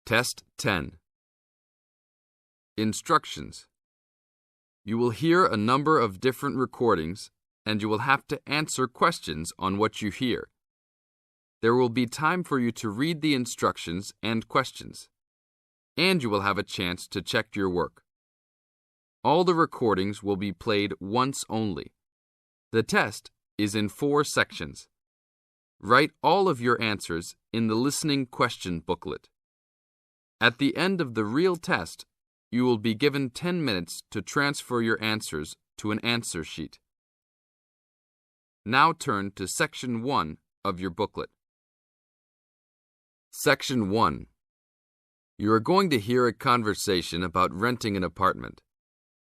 Test 10. Instructions. You will hear a number of different recordings, and you will have to answer questions on what you hear. There will be time for you to read the instructions and questions, and you will have a chance to check your work. All the recordings will be played once only. The test is in 4 sections. Write all of your answers in the listening question booklet. At the end of the real test, you will be given 10 minutes to transfer your answers to an answer sheet. Now turn to Section 1 of your booklet. Section 1. You are going to hear a conversation about renting an apartment.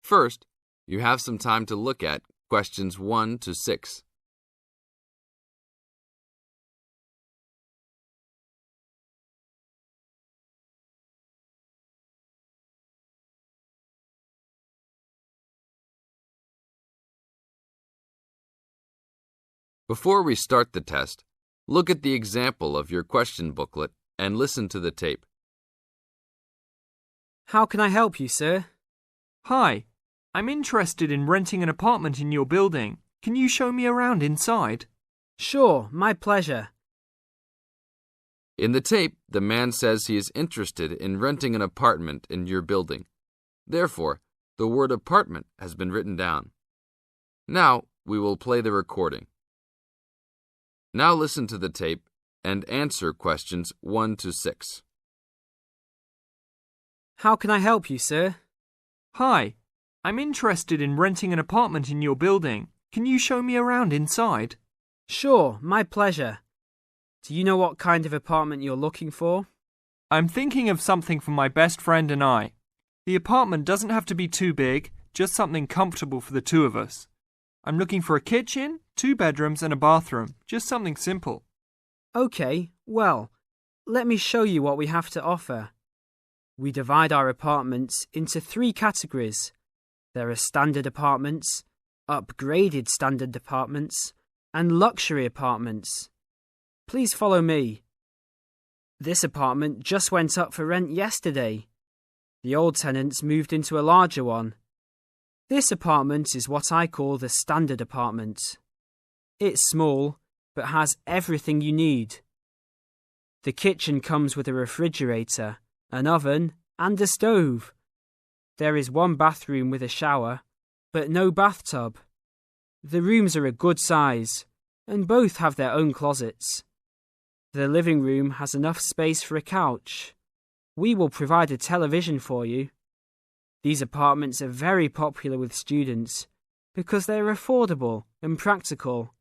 First, you have some time to look at questions 1 to 6. Before we start the test, look at the example of your question booklet and listen to the tape. How can I help you, sir? Hi, I'm interested in renting an apartment in your building. Can you show me around inside? Sure, my pleasure. In the tape, the man says he is interested in renting an apartment in your building. Therefore, the word apartment has been written down. Now, we will play the recording. Now listen to the tape and answer questions 1 to 6. How can I help you, sir? Hi, I'm interested in renting an apartment in your building. Can you show me around inside? Sure, my pleasure. Do you know what kind of apartment you're looking for? I'm thinking of something for my best friend and I. The apartment doesn't have to be too big, just something comfortable for the two of us. I'm looking for a kitchen, 2 bedrooms and a bathroom, just something simple. Okay, well, let me show you what we have to offer. We divide our apartments into 3 categories. There are standard apartments, upgraded standard apartments, and luxury apartments. Please follow me. This apartment just went up for rent yesterday. The old tenants moved into a larger one. This apartment is what I call the standard apartment. It's small, but has everything you need. The kitchen comes with a refrigerator, an oven, and a stove. There is 1 bathroom with a shower, but no bathtub. The rooms are a good size, and both have their own closets. The living room has enough space for a couch. We will provide a television for you. These apartments are very popular with students because they are affordable and practical.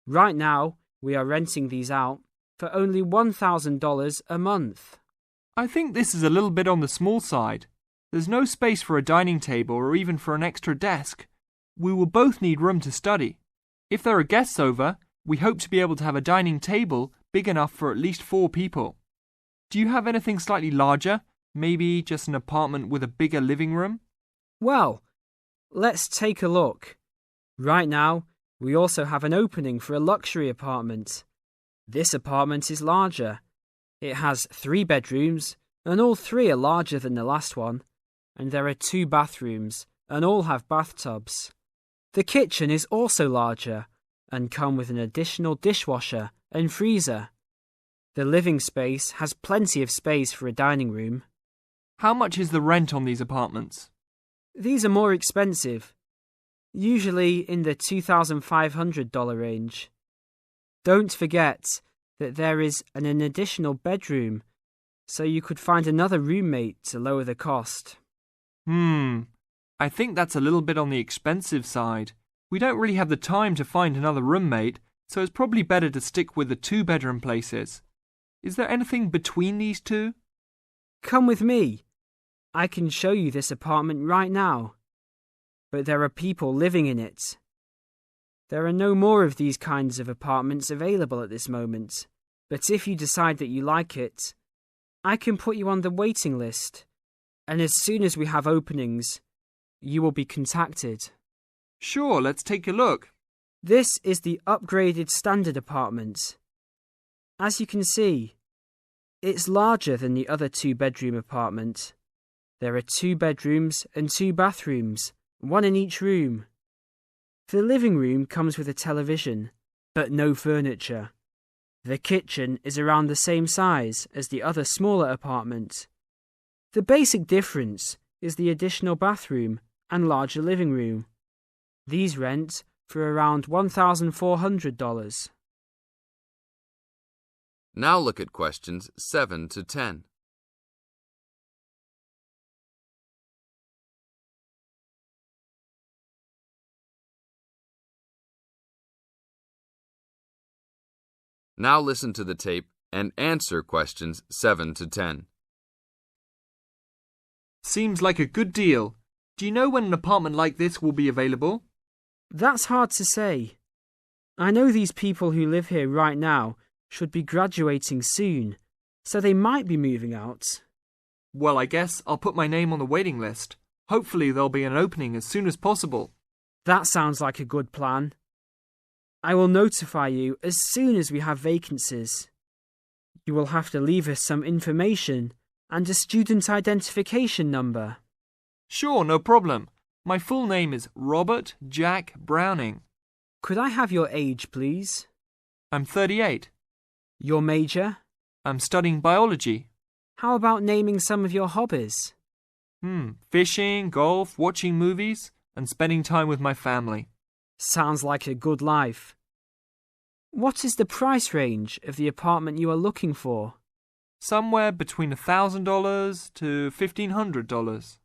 Right now, we are renting these out for only $1,000 a month. I think this is a little bit on the small side. There's no space for a dining table or even for an extra desk. We will both need room to study. If there are guests over, we hope to be able to have a dining table big enough for at least 4 people. Do you have anything slightly larger? Maybe just an apartment with a bigger living room? Well, let's take a look. Right now, we also have an opening for a luxury apartment. This apartment is larger. It has 3 bedrooms, and all 3 are larger than the last one. And there are 2 bathrooms, and all have bathtubs. The kitchen is also larger, and come with an additional dishwasher and freezer. The living space has plenty of space for a dining room. How much is the rent on these apartments? These are more expensive, usually in the $2,500 range. Don't forget that there is an additional bedroom, so you could find another roommate to lower the cost. I think that's a little bit on the expensive side. We don't really have the time to find another roommate, so it's probably better to stick with the 2-bedroom places. Is there anything between these 2? Come with me. I can show you this apartment right now. But there are people living in it. There are no more of these kinds of apartments available at this moment. But if you decide that you like it, I can put you on the waiting list. And as soon as we have openings, you will be contacted. Sure, let's take a look. This is the upgraded standard apartment. As you can see, It's larger than the other two-bedroom apartment. There are 2 bedrooms and 2 bathrooms, one in each room. The living room comes with a television, but no furniture. The kitchen is around the same size as the other smaller apartment. The basic difference is the additional bathroom and larger living room. These rent for around $1,400. Now look at questions 7 to 10. Now listen to the tape and answer questions 7 to 10. Seems like a good deal. Do you know when an apartment like this will be available? That's hard to say. I know these people who live here right now should be graduating soon, so they might be moving out. Well, I guess I'll put my name on the waiting list. Hopefully there'll be an opening as soon as possible. That sounds like a good plan. I will notify you as soon as we have vacancies. You will have to leave us some information and a student identification number. Sure, no problem. My full name is Robert Jack Browning. Could I have your age, please? I'm 38. Your major? I'm studying biology. How about naming some of your hobbies? Fishing, golf, watching movies, and spending time with my family. Sounds like a good life. What is the price range of the apartment you are looking for? Somewhere between $1,000 to $1,500.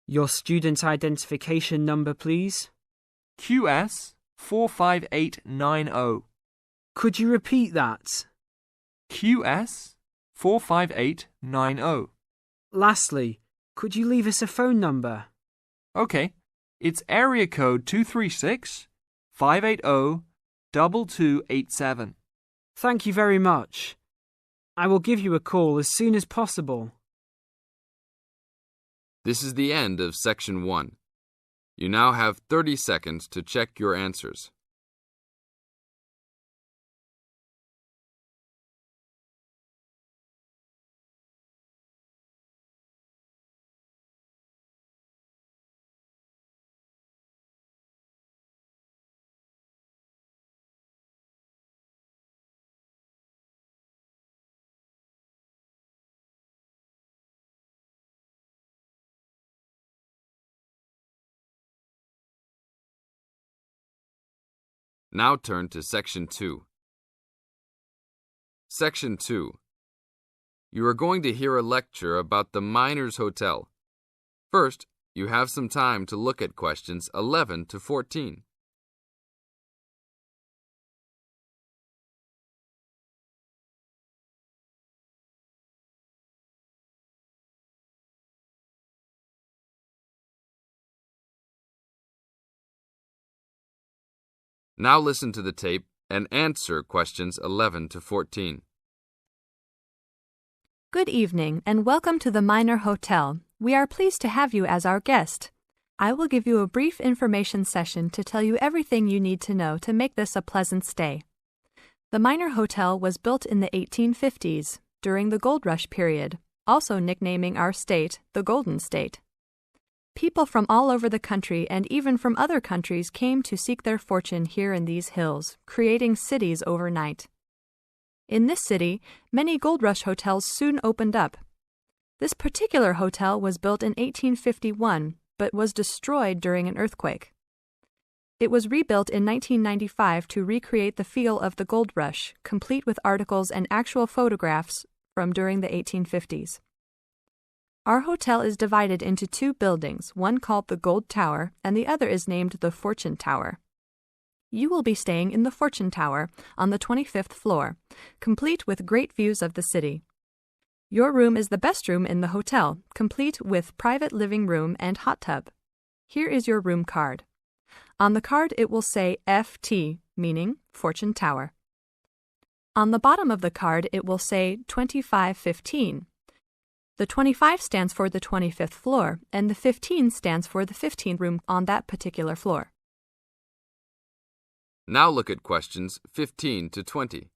Your student identification number, please. QS 45890. Could you repeat that? QS 45890. Lastly, could you leave us a phone number? Okay, it's area code 236 580 2287. Thank you very much. I will give you a call as soon as possible. This is the end of section 1. You now have 30 seconds to check your answers. Now turn to Section 2. Section 2. You are going to hear a lecture about the Miners Hotel. First, you have some time to look at questions 11 to 14. Now listen to the tape and answer questions 11 to 14. Good evening and welcome to the Miner Hotel. We are pleased to have you as our guest. I will give you a brief information session to tell you everything you need to know to make this a pleasant stay. The Miner Hotel was built in the 1850s, during the Gold Rush period, also nicknaming our state the Golden State. People from all over the country and even from other countries came to seek their fortune here in these hills, creating cities overnight. In this city, many Gold Rush hotels soon opened up. This particular hotel was built in 1851, but was destroyed during an earthquake. It was rebuilt in 1995 to recreate the feel of the Gold Rush, complete with articles and actual photographs from during the 1850s. Our hotel is divided into 2 buildings, one called the Gold Tower and the other is named the Fortune Tower. You will be staying in the Fortune Tower on the 25th floor, complete with great views of the city. Your room is the best room in the hotel, complete with private living room and hot tub. Here is your room card. On the card it will say FT, meaning Fortune Tower. On the bottom of the card it will say 2515. The 25 stands for the 25th floor, and the 15 stands for the 15th room on that particular floor. Now look at questions 15 to 20.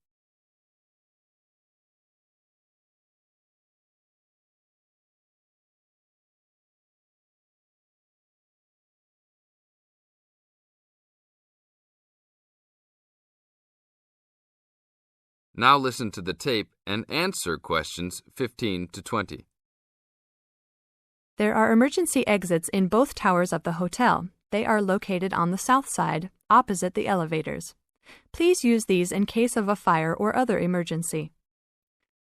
Now listen to the tape and answer questions 15 to 20. There are emergency exits in both towers of the hotel. They are located on the south side, opposite the elevators. Please use these in case of a fire or other emergency.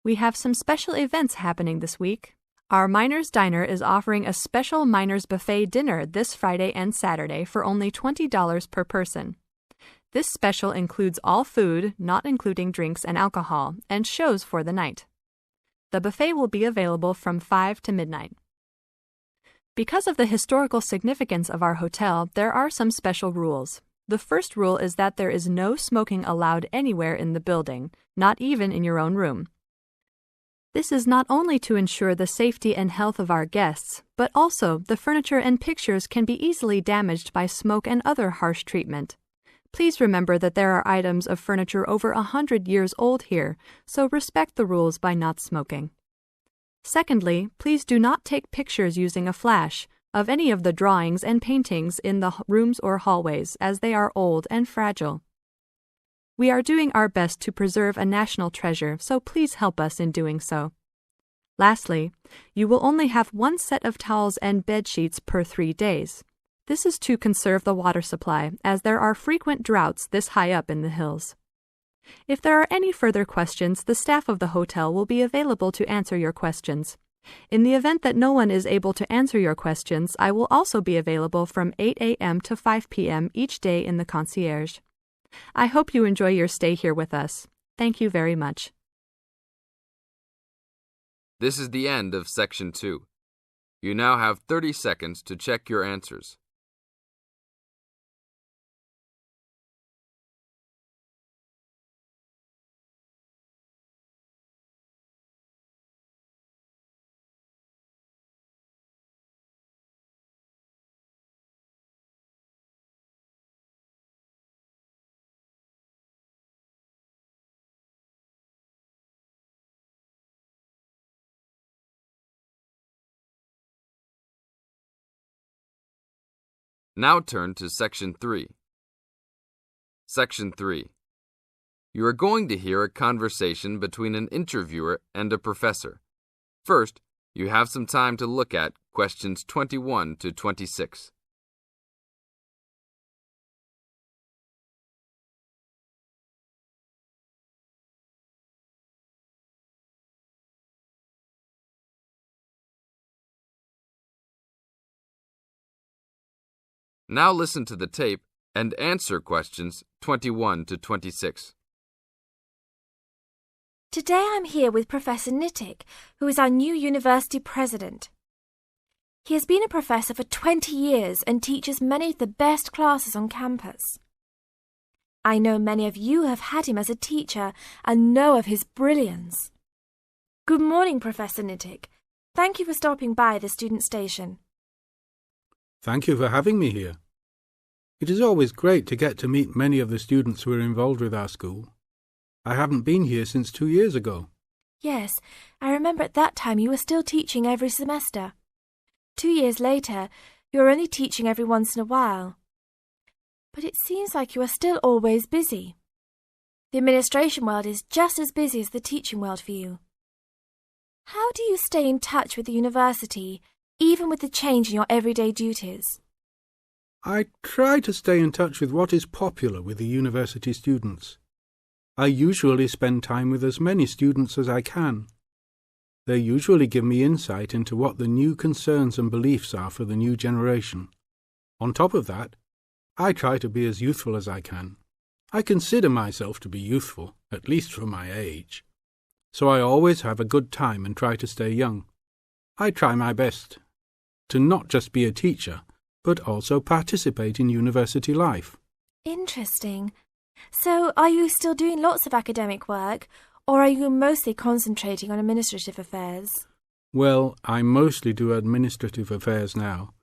We have some special events happening this week. Our Miners Diner is offering a special Miners Buffet dinner this Friday and Saturday for only $20 per person. This special includes all food, not including drinks and alcohol, and shows for the night. The buffet will be available from 5 to midnight. Because of the historical significance of our hotel, there are some special rules. The first rule is that there is no smoking allowed anywhere in the building, not even in your own room. This is not only to ensure the safety and health of our guests, but also the furniture and pictures can be easily damaged by smoke and other harsh treatment. Please remember that there are items of furniture over 100 years old here, so respect the rules by not smoking. Secondly, please do not take pictures using a flash of any of the drawings and paintings in the rooms or hallways, as they are old and fragile. We are doing our best to preserve a national treasure, so please help us in doing so. Lastly, you will only have one set of towels and bed sheets per 3 days. This is to conserve the water supply, as there are frequent droughts this high up in the hills. If there are any further questions, the staff of the hotel will be available to answer your questions. In the event that no one is able to answer your questions, I will also be available from 8 a.m. to 5 p.m. each day in the concierge. I hope you enjoy your stay here with us. Thank you very much. This is the end of Section 2. You now have 30 seconds to check your answers. Now turn to Section 3. Section 3. You are going to hear a conversation between an interviewer and a professor. First, you have some time to look at questions 21 to 26. Now listen to the tape and answer questions 21 to 26. Today I'm here with Professor Nittick, who is our new university president. He has been a professor for 20 years and teaches many of the best classes on campus. I know many of you have had him as a teacher and know of his brilliance. Good morning, Professor Nittick. Thank you for stopping by the student station. Thank you for having me here. It is always great to get to meet many of the students who are involved with our school. I haven't been here since 2 years ago. Yes, I remember at that time you were still teaching every semester. 2 years later, you are only teaching every once in a while. But it seems like you are still always busy. The administration world is just as busy as the teaching world for you. How do you stay in touch with the university, even with the change in your everyday duties? I try to stay in touch with what is popular with the university students. I usually spend time with as many students as I can. They usually give me insight into what the new concerns and beliefs are for the new generation. On top of that, I try to be as youthful as I can. I consider myself to be youthful, at least for my age. So I always have a good time and try to stay young. I try my best to not just be a teacher, but also participate in university life. Interesting. So, are you still doing lots of academic work, or are you mostly concentrating on administrative affairs? Well, I mostly do administrative affairs now,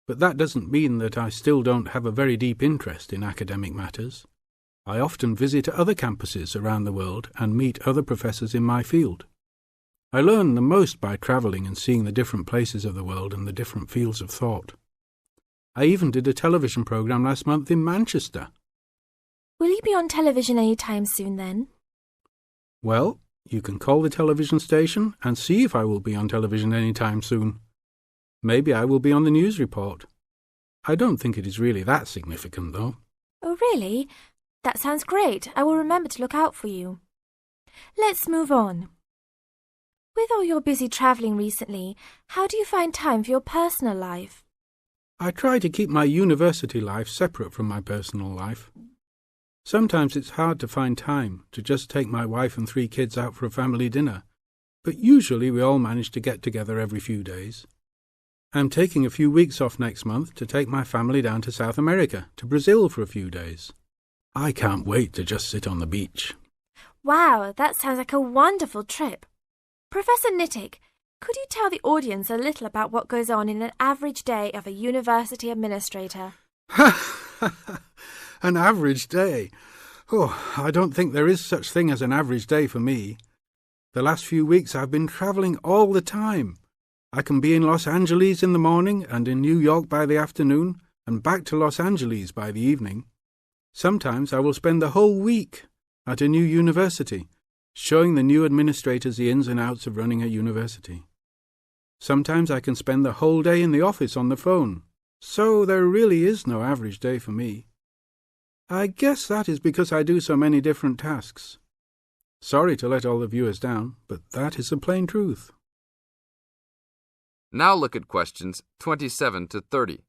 but that doesn't mean that I still don't have a very deep interest in academic matters. I often visit other campuses around the world and meet other professors in my field. I learn the most by travelling and seeing the different places of the world and the different fields of thought. I even did a television programme last month in Manchester. Will you be on television any time soon then? Well, you can call the television station and see if I will be on television any time soon. Maybe I will be on the news report. I don't think it is really that significant, though. Oh, really? That sounds great. I will remember to look out for you. Let's move on. With all your busy travelling recently, how do you find time for your personal life? I try to keep my university life separate from my personal life. Sometimes it's hard to find time to just take my wife and 3 kids out for a family dinner, but usually we all manage to get together every few days. I'm taking a few weeks off next month to take my family down to South America, to Brazil for a few days. I can't wait to just sit on the beach. Wow, that sounds like a wonderful trip. Professor Nittick, could you tell the audience a little about what goes on in an average day of a university administrator? An average day? Oh, I don't think there is such thing as an average day for me. The last few weeks I've been travelling all the time. I can be in Los Angeles in the morning and in New York by the afternoon and back to Los Angeles by the evening. Sometimes I will spend the whole week at a new university, showing the new administrators the ins and outs of running a university. Sometimes I can spend the whole day in the office on the phone, so there really is no average day for me. I guess that is because I do so many different tasks. Sorry to let all the viewers down, but that is the plain truth. Now look at questions 27 to 30.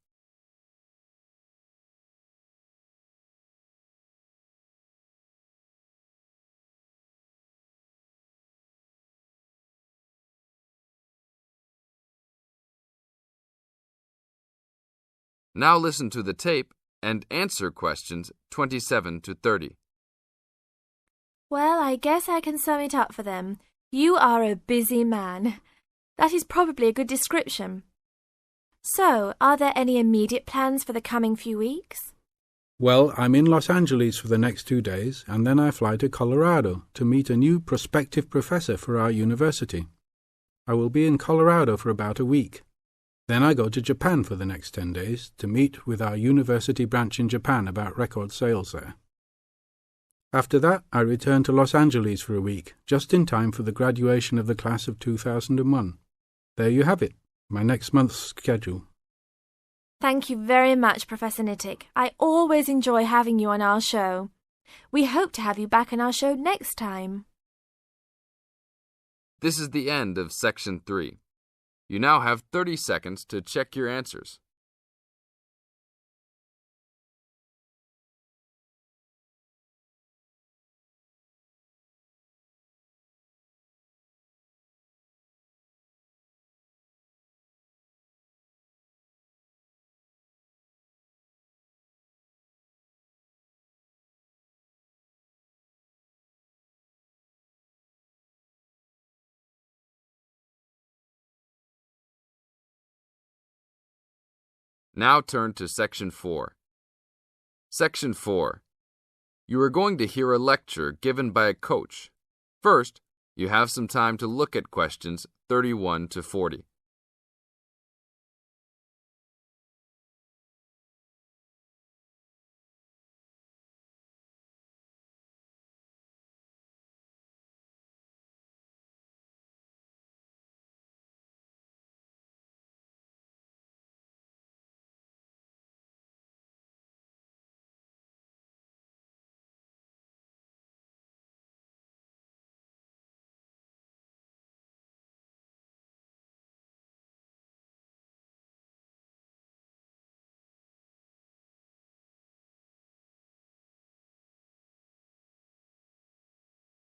Now listen to the tape and answer questions 27 to 30. Well, I guess I can sum it up for them. You are a busy man. That is probably a good description. So, are there any immediate plans for the coming few weeks? Well, I'm in Los Angeles for the next 2 days, and then I fly to Colorado to meet a new prospective professor for our university. I will be in Colorado for about a week. Then I go to Japan for the next 10 days to meet with our university branch in Japan about record sales there. After that, I return to Los Angeles for a week, just in time for the graduation of the class of 2001. There you have it, my next month's schedule. Thank you very much, Professor Nittick. I always enjoy having you on our show. We hope to have you back on our show next time. This is the end of Section 3. You now have 30 seconds to check your answers. Now turn to Section 4. Section 4. You are going to hear a lecture given by a coach. First, you have some time to look at questions 31 to 40.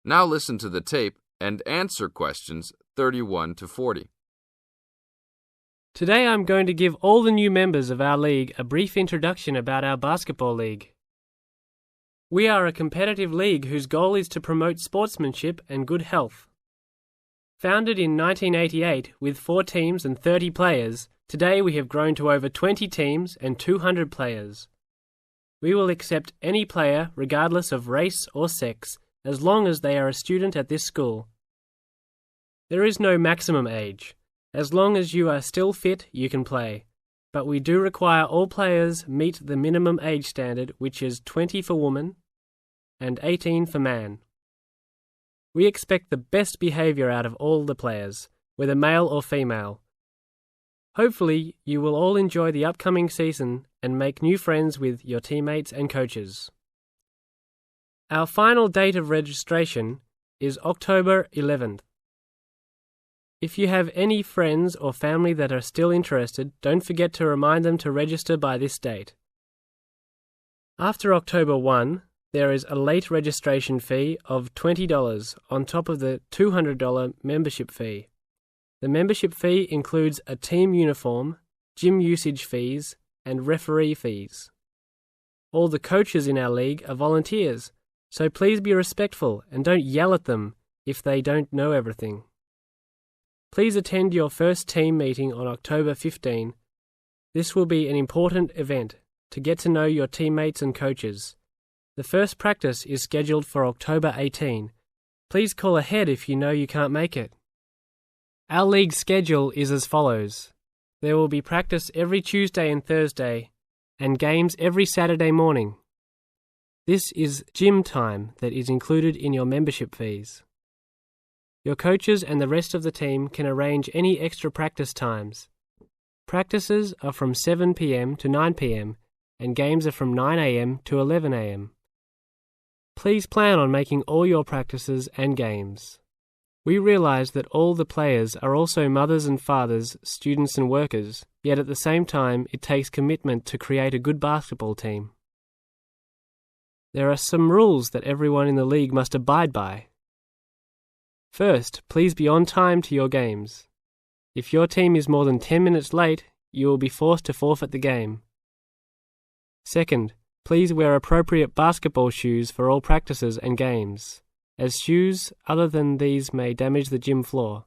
Now listen to the tape and answer questions 31 to 40. Today I'm going to give all the new members of our league a brief introduction about our basketball league. We are a competitive league whose goal is to promote sportsmanship and good health. Founded in 1988 with 4 teams and 30 players, today we have grown to over 20 teams and 200 players. We will accept any player regardless of race or sex, as long as they are a student at this school. There is no maximum age. As long as you are still fit, you can play. But we do require all players meet the minimum age standard, which is 20 for woman and 18 for man. We expect the best behaviour out of all the players, whether male or female. Hopefully, you will all enjoy the upcoming season and make new friends with your teammates and coaches. Our final date of registration is October 11th. If you have any friends or family that are still interested, don't forget to remind them to register by this date. After October 1, there is a late registration fee of $20 on top of the $200 membership fee. The membership fee includes a team uniform, gym usage fees, and referee fees. All the coaches in our league are volunteers, so please be respectful and don't yell at them if they don't know everything. Please attend your first team meeting on October 15. This will be an important event to get to know your teammates and coaches. The first practice is scheduled for October 18. Please call ahead if you know you can't make it. Our league schedule is as follows. There will be practice every Tuesday and Thursday, and games every Saturday morning. This is gym time that is included in your membership fees. Your coaches and the rest of the team can arrange any extra practice times. Practices are from 7 p.m. to 9 p.m. and games are from 9 a.m. to 11 a.m. Please plan on making all your practices and games. We realise that all the players are also mothers and fathers, students and workers, yet at the same time it takes commitment to create a good basketball team. There are some rules that everyone in the league must abide by. First, please be on time to your games. If your team is more than 10 minutes late, you will be forced to forfeit the game. Second, please wear appropriate basketball shoes for all practices and games, as shoes other than these may damage the gym floor.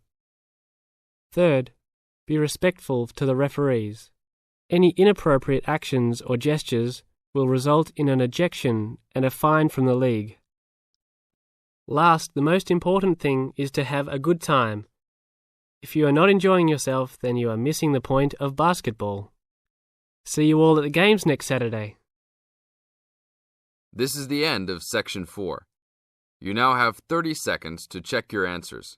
Third, be respectful to the referees. Any inappropriate actions or gestures will result in an ejection and a fine from the league. Last, the most important thing is to have a good time. If you are not enjoying yourself, then you are missing the point of basketball. See you all at the games next Saturday. This is the end of Section 4. You now have 30 seconds to check your answers.